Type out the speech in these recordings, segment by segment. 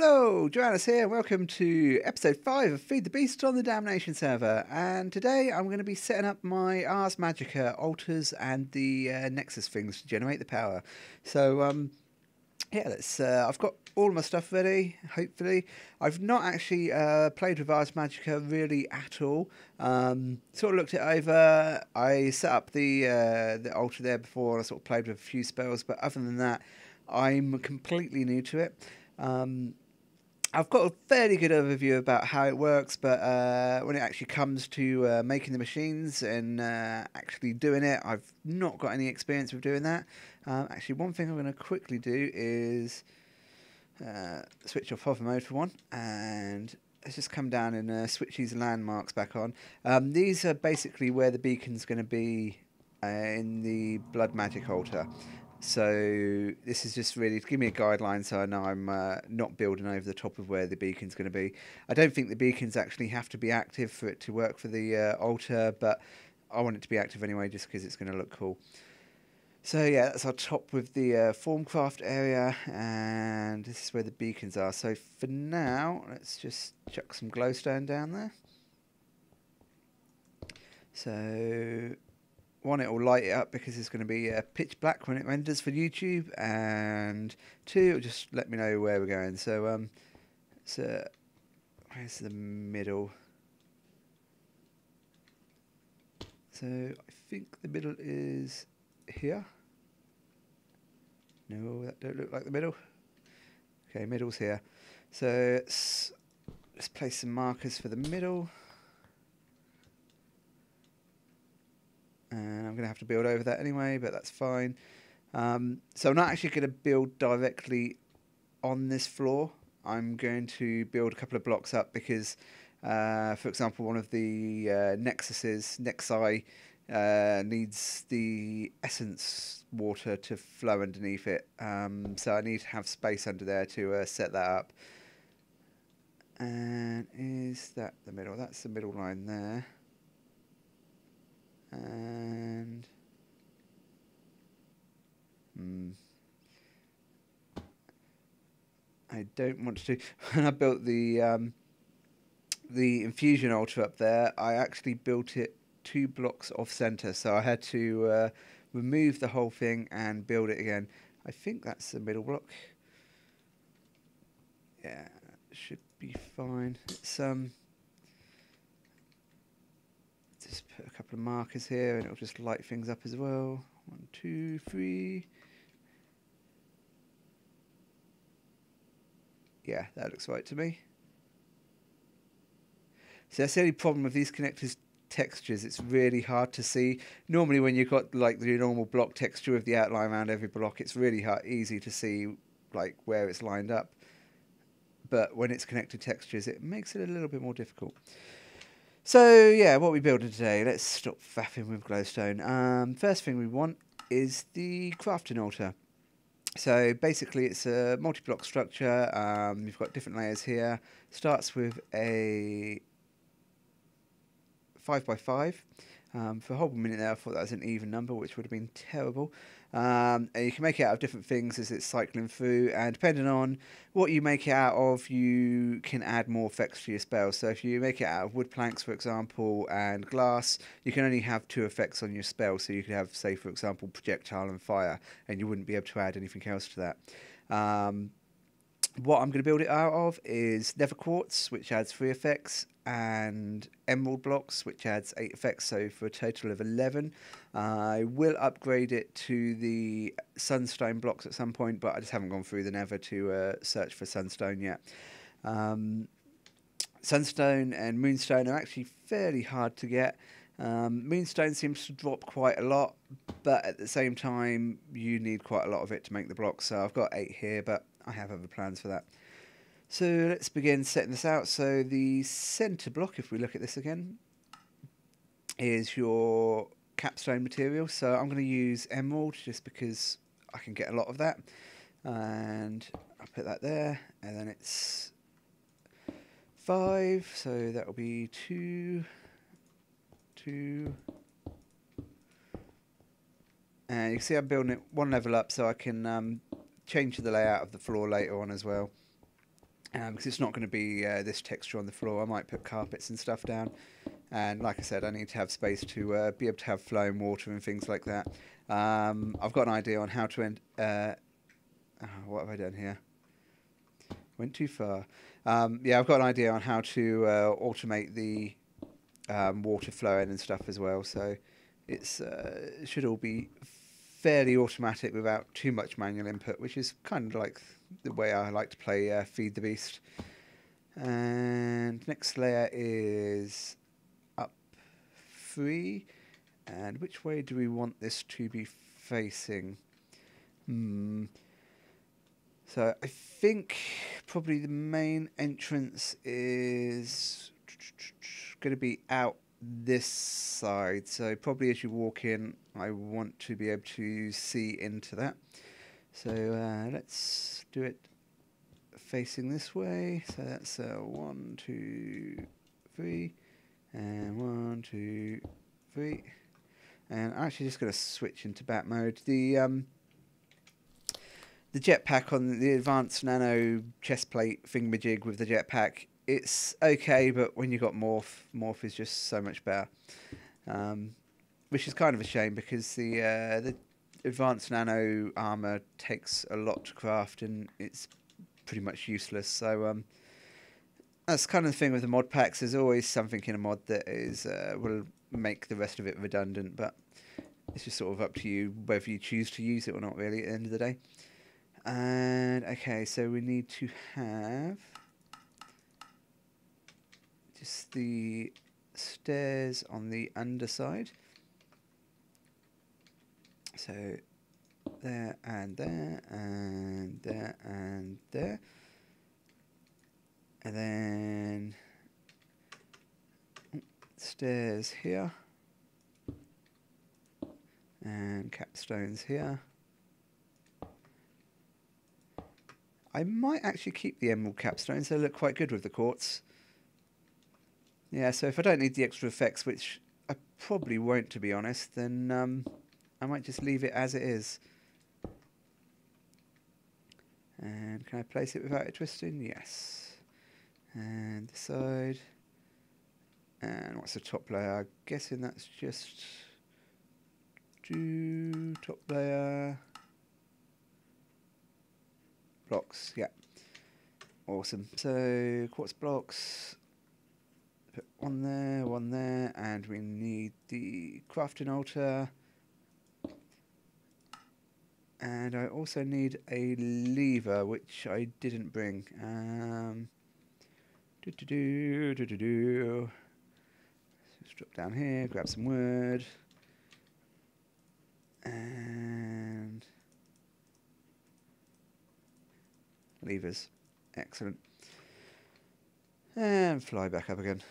Hello, Duranis here. Welcome to episode 5 of Feed the Beast on the Damnation server. And today I'm going to be setting up my Ars Magica altars and the Nexus things to generate the power. So, yeah, I've got all my stuff ready, hopefully. I've not actually played with Ars Magica really at all. Sort of looked it over. I set up the altar there before, and I sort of played with a few spells, but other than that, I'm completely new to it. I've got a fairly good overview about how it works, but when it actually comes to making the machines and actually doing it, I've not got any experience with doing that. Actually, one thing I'm going to quickly do is switch off hover mode for one, and let's just come down and switch these landmarks back on. These are basically where the beacon's going to be in the blood magic altar. So this is just really to give me a guideline so I know I'm not building over the top of where the beacon's going to be. I don't think the beacons actually have to be active for it to work for the altar, but I want it to be active anyway just because it's going to look cool. So yeah, that's our top with the formcraft area, and this is where the beacons are. So for now, let's just chuck some glowstone down there. So one, it will light it up because it's going to be pitch black when it renders for YouTube, and two, it'll just let me know where we're going. So, where's the middle? So, I think the middle is here. No, that don't look like the middle. Okay, middle's here. So, let's place some markers for the middle. And I'm going to have to build over that anyway, but that's fine. So I'm not actually going to build directly on this floor. I'm going to build a couple of blocks up because, for example, one of the Nexi, needs the essence water to flow underneath it. So I need to have space under there to set that up. And is that the middle? That's the middle line there. And I don't want to do. When I built the infusion altar up there, I actually built it 2 blocks off center, so I had to remove the whole thing and build it again. I think that's the middle block. Yeah, should be fine. It's just put a couple of markers here and it'll just light things up as well. 1, 2, 3. Yeah, that looks right to me. So that's the only problem with these connectors textures. It's really hard to see. Normally when you've got like the normal block texture with the outline around every block, it's really easy to see like where it's lined up. But when it's connected textures, it makes it a little bit more difficult. So yeah, what are we building today? Let's stop faffing with glowstone. First thing we want is the crafting altar. So basically it's a multi-block structure. You've got different layers here. Starts with a 5x5. For a whole minute there I thought that was an even number, which would have been terrible. And you can make it out of different things as it's cycling through, and depending on what you make it out of, you can add more effects to your spells. So if you make it out of wood planks, for example, and glass, you can only have 2 effects on your spell. So you could have, say, for example, projectile and fire, and you wouldn't be able to add anything else to that. What I'm going to build it out of is nether quartz, which adds 3 effects, and emerald blocks, which adds 8 effects, so for a total of 11. I will upgrade it to the sunstone blocks at some point, but I just haven't gone through the nether to search for sunstone yet. Sunstone and moonstone are actually fairly hard to get. Moonstone seems to drop quite a lot, but at the same time you need quite a lot of it to make the blocks, so I've got 8 here, but I have other plans for that. So let's begin setting this out. So the center block, if we look at this again, is your capstone material. So I'm going to use emerald just because I can get a lot of that, and I'll put that there, and then it's 5, so that will be 2, 2, and you can see I'm building it 1 level up so I can change the layout of the floor later on as well. because it's not going to be this texture on the floor. I might put carpets and stuff down, and like I said, I need to have space to be able to have flowing water and things like that. I've got an idea on how to end. What have I done here? Went too far. Yeah, I've got an idea on how to automate the water flowing and stuff as well. So it should all be fairly automatic without too much manual input, which is kind of like the way I like to play Feed the Beast. And next layer is up 3. And which way do we want this to be facing? So I think probably the main entrance is going to be out this side. So probably as you walk in, I want to be able to see into that. So let's do it facing this way. So that's 1, 2, 3, and 1, 2, 3. And I'm actually just going to switch into bat mode. The jetpack on the advanced nano chest plate thingamajig with the jetpack, it's okay, but when you've got morph is just so much better. Which is kind of a shame because the advanced nano armor takes a lot to craft and it's pretty much useless. So that's kind of the thing with the mod packs. There's always something in a mod that is will make the rest of it redundant, but it's just sort of up to you whether you choose to use it or not, really, at the end of the day. And okay, so we need to have just the stairs on the underside. So there and there and there and there. And then stairs here. And capstones here. I might actually keep the emerald capstones. They look quite good with the quartz. Yeah, so if I don't need the extra effects, which I probably won't, to be honest, then I might just leave it as it is. And can I place it without it twisting? Yes. And the side. And what's the top layer? I'm guessing that's just top layer. Blocks, yeah. Awesome. So quartz blocks. Put one there, and we need the crafting altar. And I also need a lever, which I didn't bring. Let's drop down here, grab some wood. And levers. Excellent. And fly back up again.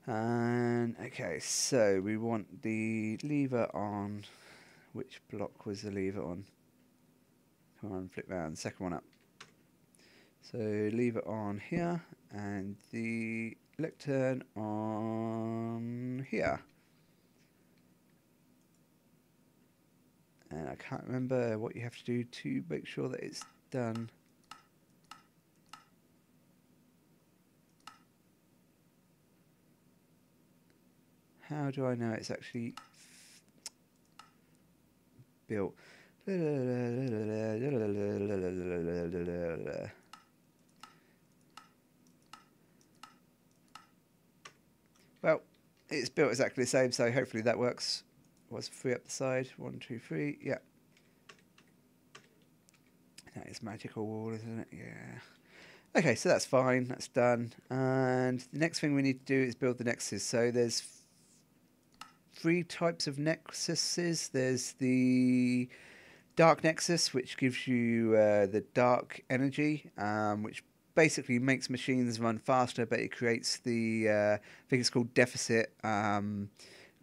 And okay, so we want the lever on. Which block was the lever on? Come on, flip round. Second one up. So lever on here, and the lectern on here. And I can't remember what you have to do to make sure that it's done. How do I know it's actually built? Well, it's built exactly the same, so hopefully that works. What's 3 up the side? 1, 2, 3. Yeah. That is magical wall, isn't it? Yeah. Okay, so that's fine. That's done. And the next thing we need to do is build the nexus. So there's 3 types of nexuses. There's the dark nexus, which gives you the dark energy, which basically makes machines run faster, but it creates the, I think it's called deficit,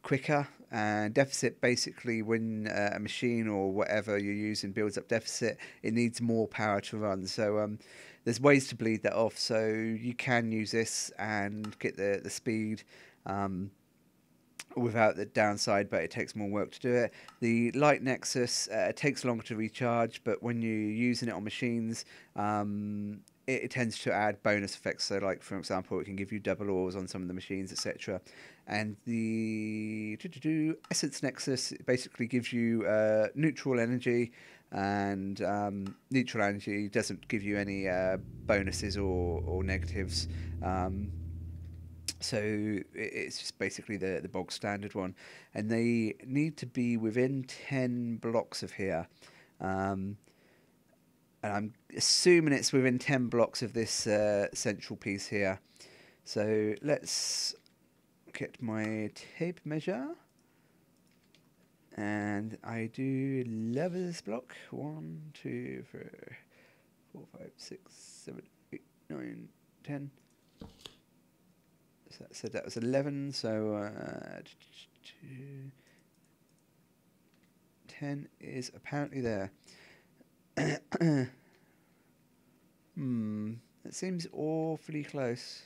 quicker. And deficit, basically, when a machine or whatever you're using builds up deficit, it needs more power to run. So there's ways to bleed that off. So you can use this and get the speed without the downside, but it takes more work to do it. The light Nexus takes longer to recharge, but when you're using it on machines, it tends to add bonus effects. So, like for example, it can give you double ores on some of the machines, etc. And the Essence Nexus basically gives you neutral energy, and neutral energy doesn't give you any bonuses or negatives. So it's just basically the bog standard one, and they need to be within 10 blocks of here, and I'm assuming it's within 10 blocks of this central piece here. So let's get my tape measure, and I do level this block. 1, 2, 3, 4, 5, 6, 7, 8, 9, 10. So that said that was 11, so 10 is apparently there. That seems awfully close.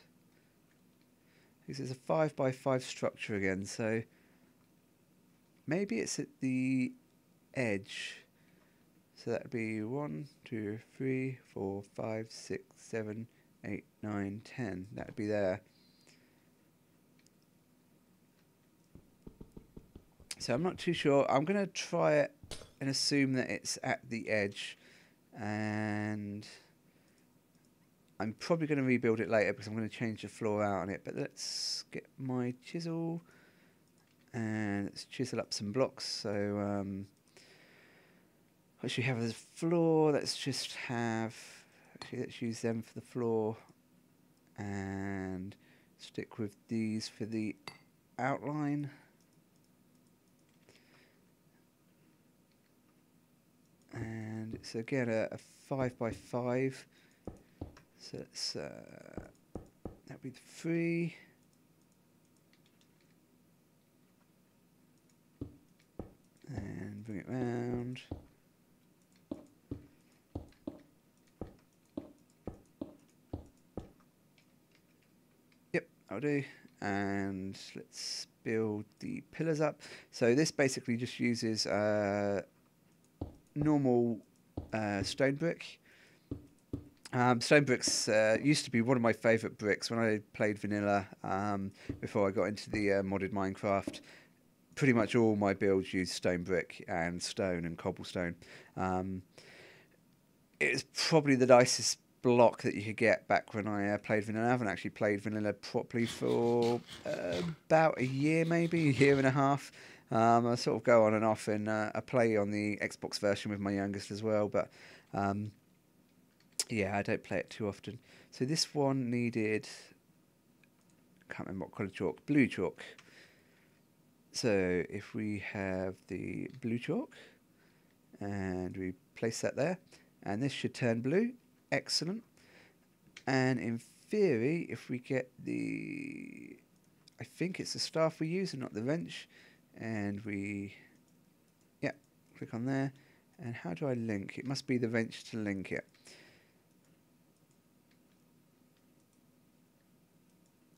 This is a 5x5 structure again, so maybe it's at the edge. So that would be 1, 2, 3, 4, 5, 6, 7, 8, 9, 10. That would be there. So I'm not too sure. I'm going to try it and assume that it's at the edge, and I'm probably going to rebuild it later because I'm going to change the floor out on it. But let's get my chisel and let's chisel up some blocks. So what should we have as a floor? Let's just have, actually let's use them for the floor and stick with these for the outline. And it's again a 5x5, so it's that'd be the 3, and bring it round. Yep, I'll do. And let's build the pillars up. So this basically just uses normal stone brick. Stone bricks used to be one of my favourite bricks when I played vanilla, before I got into the modded Minecraft. Pretty much all my builds use stone brick and stone and cobblestone. It's probably the nicest block that you could get back when I played vanilla. I haven't actually played vanilla properly for about a year, maybe a year and a half. I sort of go on and off, and I play on the Xbox version with my youngest as well, but yeah, I don't play it too often. So this one needed, I can't remember what colour chalk, blue chalk. So if we have the blue chalk and we place that there, and this should turn blue, excellent. And in theory, if we get the, I think it's the staff we use and not the wrench, and we, yeah, click on there. And how do I link? It must be the wrench to link it.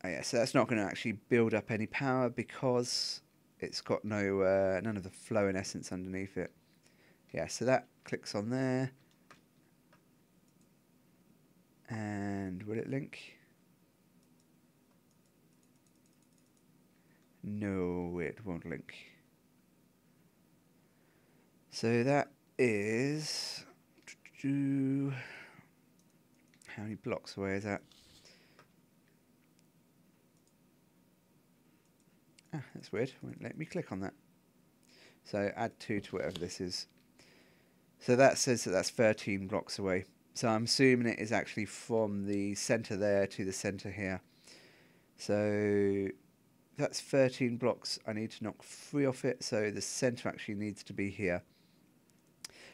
Oh yeah, so that's not going to actually build up any power because it's got no none of the flow and essence underneath it. Yeah, so that clicks on there. And will it link? No, it won't link. So that is, how many blocks away is that? Ah, that's weird. Won't let me click on that. So add 2 to whatever this is. So that says that that's 13 blocks away. So I'm assuming it is actually from the centre there to the centre here. So that's 13 blocks. I need to knock 3 off it. So the centre actually needs to be here.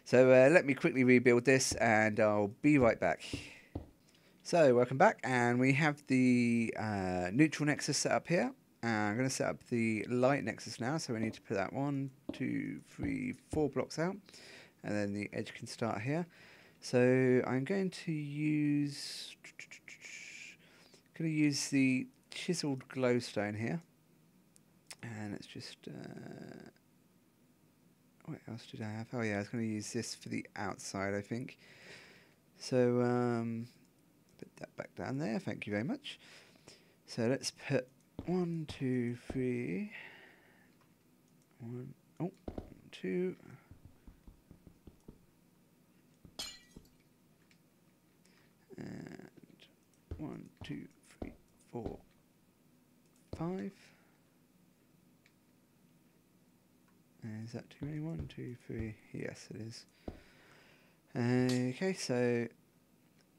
So let me quickly rebuild this and I'll be right back. So welcome back, and we have the neutral nexus set up here. I'm going to set up the light nexus now, so we need to put that 1, 2, 3, 4 blocks out, and then the edge can start here. So I'm going to use the chiseled glowstone here, And let's just... what else did I have? Oh yeah, I was going to use this for the outside, I think. So, put that back down there. Thank you very much. So let's put 1, 2, 3... 1, oh, 2... and 1, 2, 3, 4, 5. Is that too many? 1, 2, 3. Yes, it is. Okay, so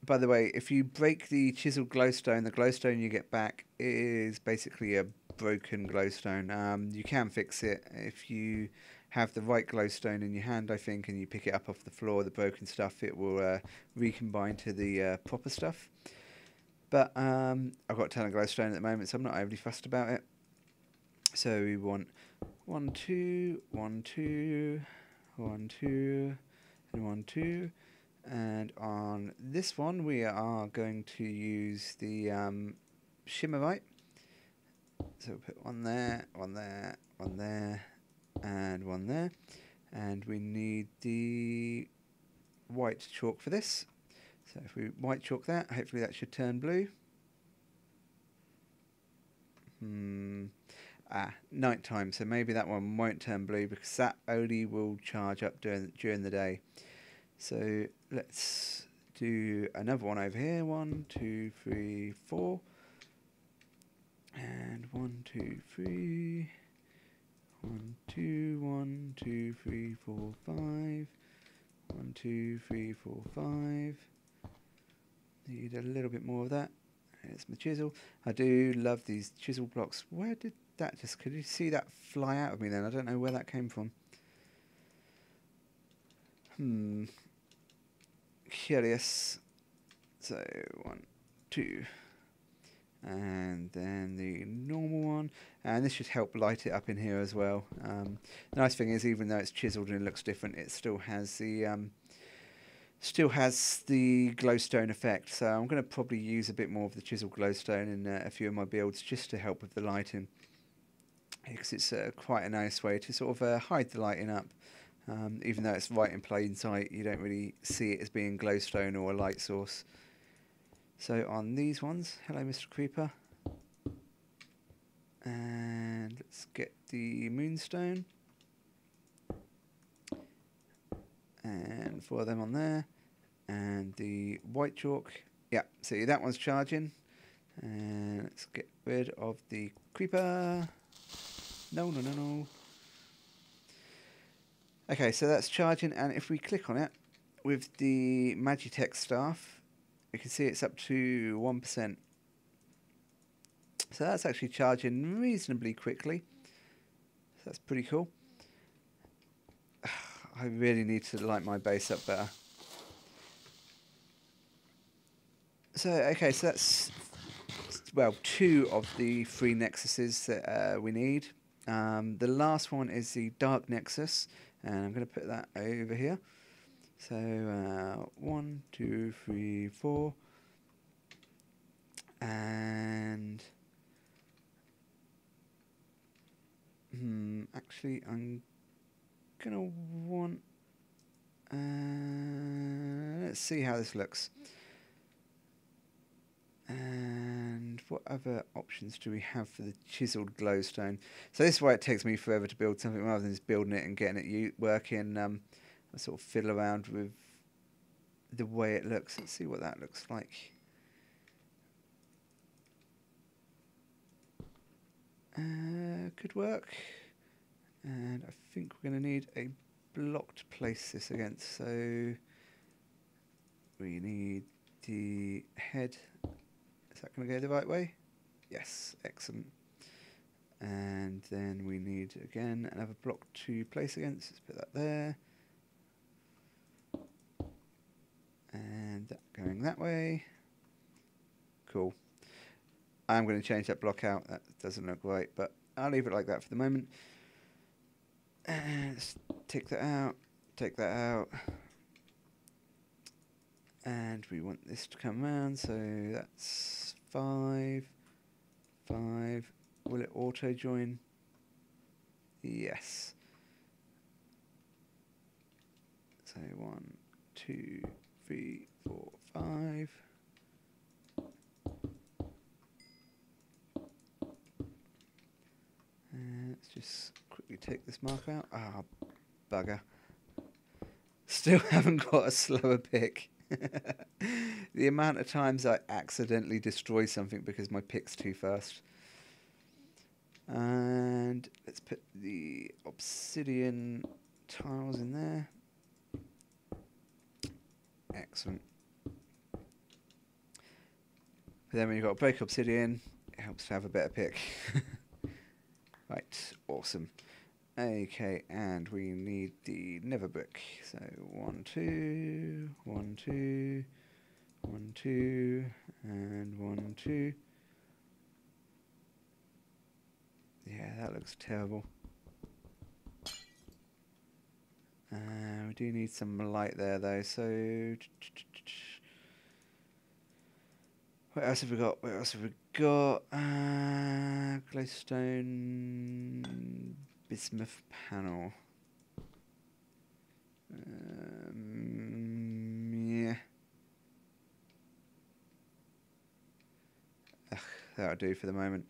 by the way, if you break the chiseled glowstone, the glowstone you get back is basically a broken glowstone. You can fix it if you have the right glowstone in your hand, I think, and you pick it up off the floor, the broken stuff, it will recombine to the proper stuff. But I've got a ton of glowstone at the moment, so I'm not overly fussed about it. So we want 1, 2, 1, 2, 1, 2, and 1, 2. And on this one, we are going to use the shimmerite. So we'll put 1 there, 1 there, 1 there, and 1 there. And we need the white chalk for this. So if we white chalk that, hopefully that should turn blue. Night time, so maybe that one won't turn blue because that only will charge up during the day. So let's do another one over here. 1, 2, 3, 4. And 1, 2, 3. 1, 2, 1, 2, 3, 4, 5. 1, 2, 3, 4, 5. Need a little bit more of that. It's my chisel. I do love these chisel blocks. Where did that just... Could you see that fly out of me then? I don't know where that came from. Curious. So 1, 2. And then the normal one. And this should help light it up in here as well. The nice thing is, even though it's chiseled and it looks different, it still has the... glowstone effect, so I'm going to probably use a bit more of the chiseled glowstone in a few of my builds just to help with the lighting, because it's quite a nice way to sort of hide the lighting up. Even though it's right in plain sight, you don't really see it as being glowstone or a light source. So on these ones, hello Mr. Creeper, and let's get the moonstone. And 4 of them on there, and the white chalk. Yeah, see that one's charging. And let's get rid of the creeper. No. Okay, so that's charging, and if we click on it with the Magitech staff, you can see it's up to 1%. So that's actually charging reasonably quickly. So that's pretty cool. I really need to light my base up better. So, okay, so that's, well, 2 of the 3 nexuses that we need. The last one is the dark nexus, and I'm going to put that over here. So, 1, 2, 3, 4. And... actually, I'm gonna want... let's see how this looks. And what other options do we have for the chiseled glowstone? So this is why it takes me forever to build something rather than just building it and getting it working. I sort of fiddle around with the way it looks. Let's see what that looks like. Could work. And I think we're going to need a block to place this against. So we need the head. Is that going to go the right way? Yes, excellent. And then we need, again, another block to place against. Let's put that there. And that going that way. Cool. I'm going to change that block out. That doesn't look right, but I'll leave it like that for the moment. And let's take that out, take that out. And we want this to come around, so that's 5, 5. Will it auto join? Yes. So 1, 2, 3, 4, 5. Let's just quickly take this marker out. Ah, bugger. Still haven't got a slower pick. The amount of times I accidentally destroy something because my pick's too fast. And let's put the obsidian tiles in there. Excellent. But then when you've got a break obsidian, it helps to have a better pick. Right, awesome. Okay, and we need the nether brick. So 1, 2, 1, 2, 1, 2, and 1, 2. Yeah, that looks terrible. We do need some light there though, so what else have we got? What else have we got? Glowstone bismuth panel. Yeah. That'll do for the moment.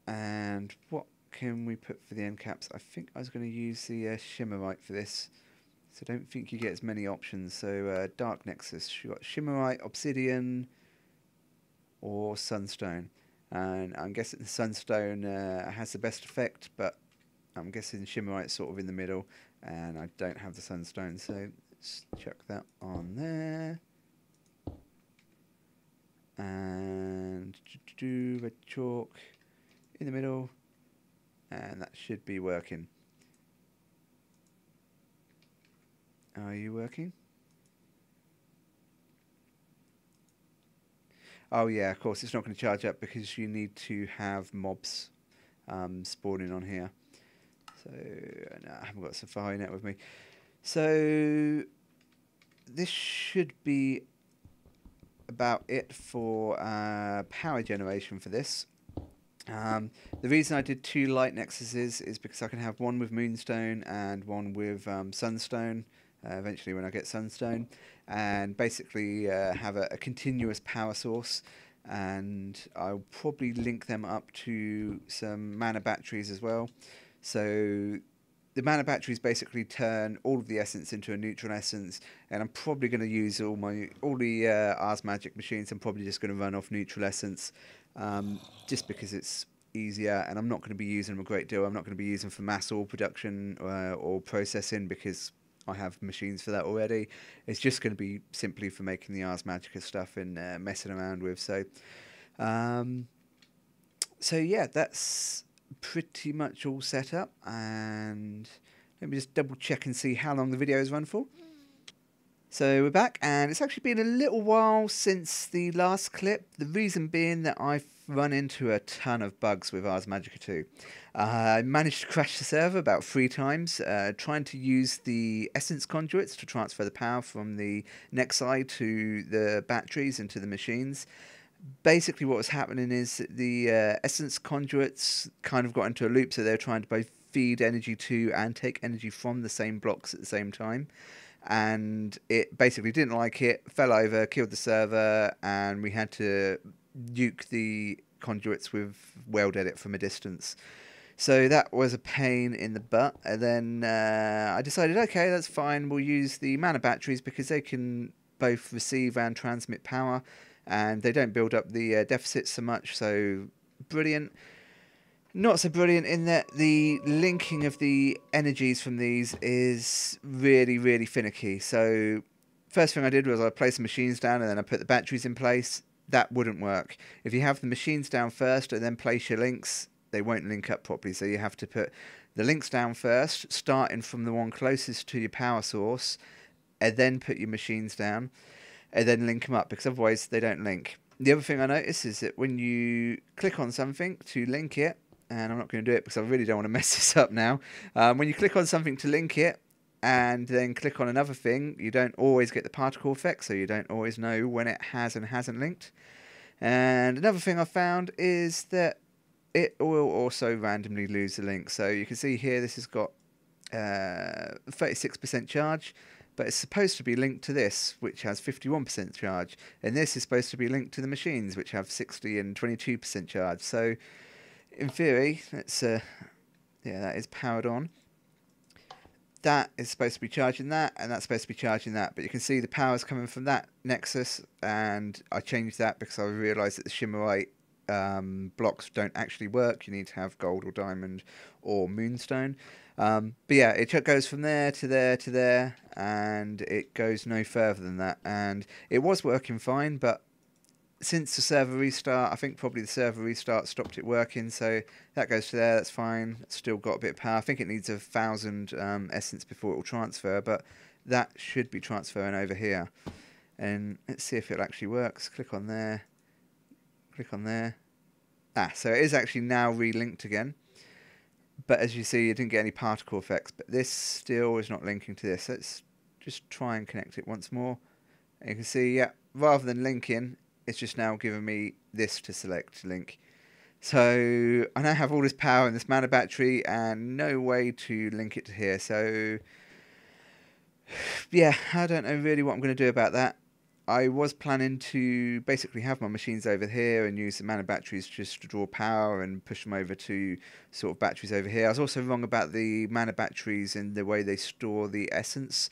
And what can we put for the end caps? I think I was going to use the shimmerite for this. So I don't think you get as many options. So dark Nexus. You've got shimmerite, obsidian, or sunstone. And I'm guessing the sunstone has the best effect, but I'm guessing shimmerite's sort of in the middle, and I don't have the sunstone, so let's chuck that on there. And do red chalk in the middle, and that should be working. Are you working? Oh yeah, of course it's not going to charge up because you need to have mobs spawning on here. So no, I haven't got Safari Net with me. So this should be about it for power generation for this. The reason I did 2 light nexuses is because I can have one with moonstone and one with sunstone eventually when I get sunstone, and basically have a continuous power source, and I'll probably link them up to some mana batteries as well. So the mana batteries basically turn all of the essence into a neutral essence, and I'm probably going to use all the Ars Magic machines. I'm probably just going to run off neutral essence, just because it's easier, and I'm not going to be using them a great deal. I'm not going to be using them for mass ore production or processing because I have machines for that already. It's just going to be simply for making the Ars Magica stuff and messing around with. So yeah, that's pretty much all set up, and let me just double check and see how long the video has run for. So we're back, and it's actually been a little while since the last clip. The reason being that I've run into a ton of bugs with Ars Magica 2. I managed to crash the server about 3 times, trying to use the essence conduits to transfer the power from the Nexus to the batteries and to the machines. Basically what was happening is that the essence conduits kind of got into a loop, so they were trying to both feed energy to and take energy from the same blocks at the same time. And it basically didn't like it, fell over, killed the server, and we had to nuke the conduits with weld edit from a distance. So that was a pain in the butt. And then I decided, okay, that's fine, we'll use the mana batteries because they can both receive and transmit power, and they don't build up the deficits so much, so brilliant. Not so brilliant in that the linking of the energies from these is really, really finicky. So first thing I did was I placed the machines down and then I put the batteries in place. That wouldn't work. If you have the machines down first and then place your links, they won't link up properly. So you have to put the links down first, starting from the one closest to your power source, and then put your machines down, and then link them up, because otherwise they don't link. The other thing I noticed is that when you click on something to link it, and I'm not going to do it because I really don't want to mess this up now. When you click on something to link it and then click on another thing, you don't always get the particle effect, so you don't always know when it has and hasn't linked. And another thing I found is that it will also randomly lose the link. So you can see here this has got 36% charge, but it's supposed to be linked to this, which has 51% charge, and this is supposed to be linked to the machines, which have 60 and 22% charge. So in theory, that's yeah, that is powered on. That is supposed to be charging that, and that's supposed to be charging that. But you can see the power is coming from that Nexus, and I changed that because I realised that the Shimmerite blocks don't actually work. You need to have gold or diamond or moonstone. But yeah, it goes from there to there to there, and it goes no further than that. And it was working fine, but since the server restart, I think probably the server restart stopped it working, so that goes to there, that's fine. It's still got a bit of power. I think it needs 1,000 essence before it will transfer, but that should be transferring over here. And let's see if it actually works. Click on there. Click on there. Ah, so it is actually now relinked again. But as you see, you didn't get any particle effects, but this still is not linking to this. Let's just try and connect it once more. And you can see, yeah, rather than linking, it's just now giving me this to select link. So I now have all this power and this mana battery and no way to link it to here. So yeah, I don't know really what I'm going to do about that. I was planning to basically have my machines over here and use the mana batteries just to draw power and push them over to sort of batteries over here. I was also wrong about the mana batteries and the way they store the essence.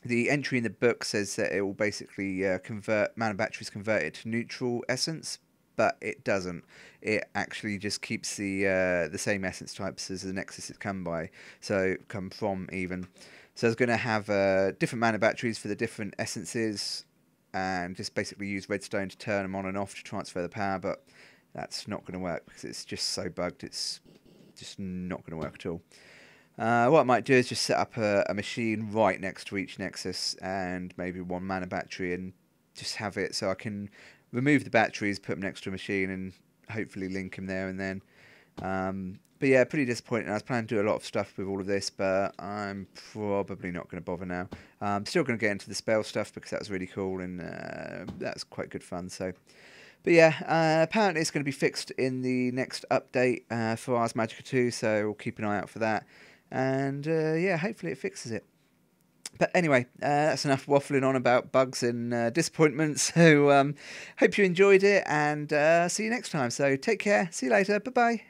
The entry in the book says that it will basically convert mana batteries, convert it to neutral essence, but it doesn't. It actually just keeps the same essence types as the Nexus it come from even. So I was going to have different mana batteries for the different essences, and just basically use redstone to turn them on and off to transfer the power, but that's not going to work because it's just so bugged. It's just not going to work at all. What I might do is just set up a machine right next to each Nexus and maybe one mana battery, and just have it so I can remove the batteries, put them next to a machine, and hopefully link them there and then. But yeah, pretty disappointing. I was planning to do a lot of stuff with all of this, but I'm probably not going to bother now. I'm still going to get into the spell stuff because that was really cool, and that's quite good fun. So, but yeah, apparently it's going to be fixed in the next update for Ars Magica 2, so we'll keep an eye out for that. And yeah, hopefully it fixes it. But anyway, that's enough waffling on about bugs and disappointments. So hope you enjoyed it, and see you next time. So take care. See you later. Bye-bye.